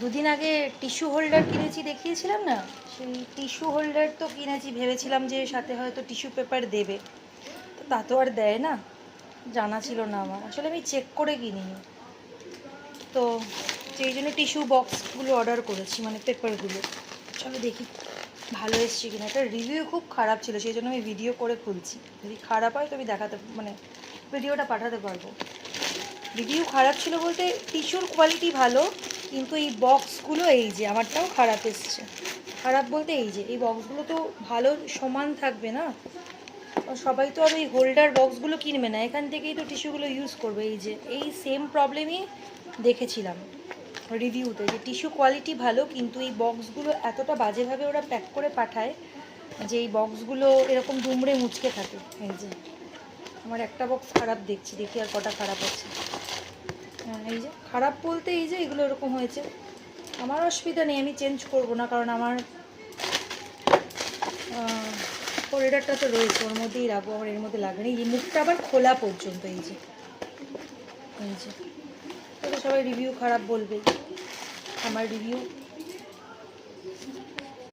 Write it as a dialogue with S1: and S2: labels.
S1: দুদিন আগে tissue holder কিনেছি, দেখিয়েছিলাম না? সেই টিস্যু হোল্ডার তো কিনেছি, ভেবেছিলাম যে সাথে হয়তো টিস্যু পেপার দেবে, তো তা তো আর দেয় না। জানা ছিল না আমার, আসলে আমি চেক করে কিনিনি, তো সেই জন্য টিস্যু বক্সগুলো অর্ডার করেছি, মানে পেপারগুলো। চলো দেখি ভালো এসছে কিনা। একটা রিভিউ খুব খারাপ ছিল, সেই জন্য আমি ভিডিও করে খুলছি। যদি খারাপ হয় তো আমি দেখাতে, মানে ভিডিওটা পাঠাতে পারবো। রিভিউ খারাপ ছিল বলতে টিস্যুর কোয়ালিটি ভালো, কিন্তু এই বক্সগুলো এই যে আমারটাও খারাপ এসছে। খারাপ বলতে এই যে এই বক্সগুলো তো ভালো সমান থাকবে না, সবাই তো আর ওই হোল্ডার বক্সগুলো কিনবে না, এখান থেকেই তো টিস্যুগুলো ইউজ করবে। এই যে এই সেম প্রবলেমই দেখেছিলাম রিভিউতে, যে টিস্যু কোয়ালিটি ভালো কিন্তু এই বক্সগুলো এতটা বাজেভাবে ওরা প্যাক করে পাঠায় যে এই বক্সগুলো এরকম দুমড়ে মুচকে থাকে। এই যে আমার একটা বক্স খারাপ দেখছি, দেখি আর কটা খারাপ আছে। হ্যাঁ, এই যে খারাপ বলতে এই যে এগুলো এরকম হয়েছে। আমার অসুবিধা নেই, আমি চেঞ্জ করব না, কারণ আমার হোল্ডারটা তো রয়েছে, ওর মধ্যেই রাখবো, আমার এর মধ্যে লাগবে না। এই মুখটা আবার খোলা পর্যন্ত, এই যে এই যে, তো সবাই রিভিউ খারাপ বলবেই, আমার রিভিউ